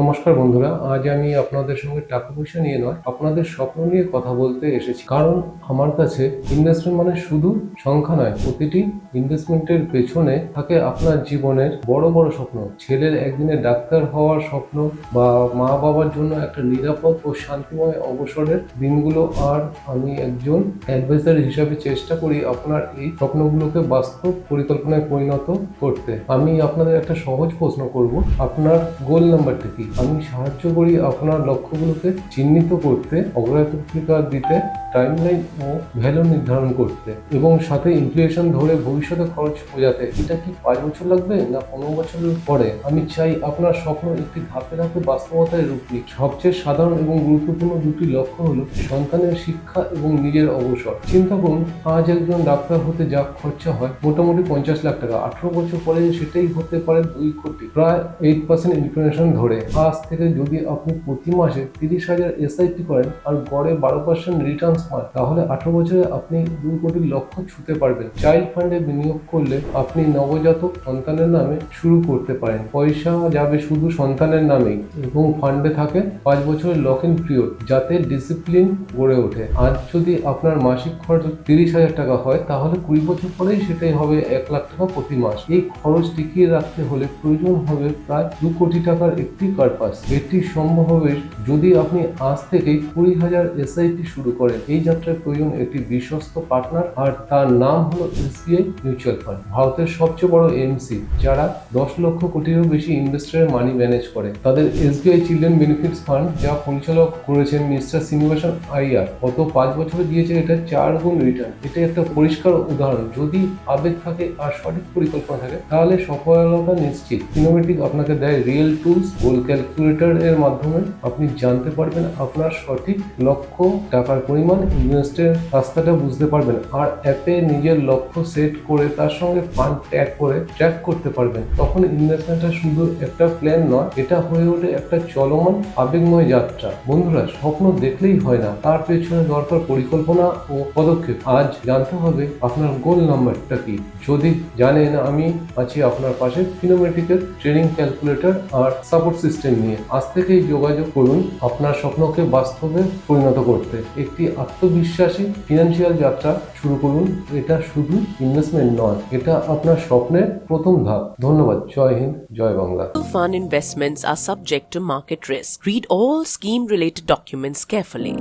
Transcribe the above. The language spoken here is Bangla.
নমস্কার বন্ধুরা, আজ আমি আপনাদের সঙ্গে টাকা পয়সা নিয়ে নয়, আপনাদের স্বপ্ন নিয়ে কথা বলতে এসেছি। কারণ আমার কাছে ইনভেস্টমেন্ট মানে শুধু সংখ্যা নয়, প্রতিটি ইনভেস্টমেন্টের পেছনে থাকে আপনার জীবনের বড় বড় স্বপ্ন। ছেলের একদিনে ডাক্তার হওয়ার স্বপ্ন, বা মা বাবার জন্য একটা নিরাপদ ও শান্তিময় অবসরের দিনগুলো। আর আমি একজন অ্যাডভাইজার হিসাবে চেষ্টা করি আপনার এই স্বপ্নগুলোকে বাস্তব পরিকল্পনায় পরিণত করতে। আমি আপনাদের একটা সহজ প্রশ্ন করব, আপনার গোল নাম্বারটা কি? আমি সাহায্য করি আপনার লক্ষ্যগুলোকে চিহ্নিত করতে, অগ্রাধিকার দিতে, টাইমলাইন ও ভ্যালু নির্ধারণ করতে, এবং সাথে ইনফ্লেশন ধরে ভবিষ্যতে খরচ বোঝাতে। এটা কি 5 বছর লাগবে না 15 বছরের পরে? আমি চাই আপনার স্বপ্ন একটি ধাপে ধাপে বাস্তবতায় রূপ নিক। সবচেয়ে সাধারণ এবং গুরুত্বপূর্ণ দুটি লক্ষ্য হলো সন্তানের শিক্ষা এবং নিজের অবসর। চিন্তা করুন, আজ একজন ডাক্তার হতে যা খরচা হয় মোটামুটি 50 লাখ টাকা, 18 বছর পরে সেটাই হতে পারে 2 কোটি, প্রায় 8% ইনফ্লেশন ধরে। আজ থেকে যদি আপনি প্রতি মাসে 30,000 এসআইপি করেন আর গড়ে 12% রিটার্ন পান, তাহলে 18 বছরে আপনি 2 কোটির লক্ষ্য ছুঁতে পারবেন। চাইল্ড ফান্ডে বিনিয়োগ করলে আপনি নবজাতক সন্তানের নামে শুরু করতে পারেন। পয়সা যাবে শুধু সন্তানের নামেই, এবং ফান্ডে থাকে 5 বছরের লক ইন পিরিয়ড, যাতে ডিসিপ্লিন গড়ে ওঠে। আজ যদি আপনার মাসিক খরচ 30,000 টাকা হয়, তাহলে 20 বছর পরেই সেটাই হবে 1 লাখ টাকা প্রতি মাস। এই খরচ টিকিয়ে রাখতে হলে প্রয়োজন হবে প্রায় 2 কোটি টাকার একটি পারপাস। এটি সম্ভব হবে যদি আপনি আজ থেকেই 20,000 এসআইপি শুরু করেন। এই যাত্রায় প্রয়োজন একটি বিশ্বস্ত পার্টনার, আর তার নাম হলো এসবিআই মিউচুয়াল ফান্ড, ভারতের সবচেয়ে বড় এমসি, যারা 10 লক্ষ কোটিরও বেশি ইনভেস্টরের মানি ম্যানেজ করে। তাদের এসবিআই চিলড্রেন বেনিফিটস ফান্ড, যা পরিচালক করেছেন মিস্টার শ্রীনিবাসন আইয়ার, গত 5 বছরে দিয়েছে এটা 4 গুণ রিটার্ন। এটা একটা পরিষ্কার উদাহরণ, যদি আবেগ থাকে আর সঠিক পরিকল্পনা থাকে, তাহলে সফলতা নিশ্চিত। ইনোভেটিভ আপনাকে দেয় রিয়েল টুলস, গোল ক্যালকুলেটর এর মাধ্যমে আপনি জানতে পারবেন আপনার সঠিক লক্ষ্য, টাকার পরিমাণ, ইনভেস্টের রাস্তাটা বুঝতে পারবেন, আর অ্যাপে নিজের লক্ষ্য সেট করে তার সঙ্গে ফান্ড ট্যাগ করে ট্র্যাক করতে পারবেন। তখন ইনভেস্টমেন্টটা শুধু একটা প্ল্যান নয়, এটা হয়ে ওঠে একটা চলমান আবেগময় যাত্রা। বন্ধুরা, স্বপ্ন দেখলেই হয় না, তার পেছনে দরকার পরিকল্পনা ও পদক্ষেপ। আজ জানতে হবে আপনার গোল নাম্বারটা কি। যদি জানেন, আমি আছি আপনার পাশে ফিনোমেট্রিকের ট্রেনিং, ক্যালকুলেটর আর সাপোর্ট সিস্টেম নিয়ে। আজ থেকেই যোগাযোগ করুন আপনার স্বপ্নকে বাস্তবে পরিণত করতে। একটি আত্মবিশ্বাসী ফিনান্সিয়াল যাত্রা শুরু করুন। এটা শুধু ইনভেস্টমেন্ট নয়, এটা আপনার স্বপ্নের প্রথম ধাপ। ধন্যবাদ। জয় হিন্দ, জয় Bangla. Fund investments are subject to market risk. Read all scheme related documents carefully.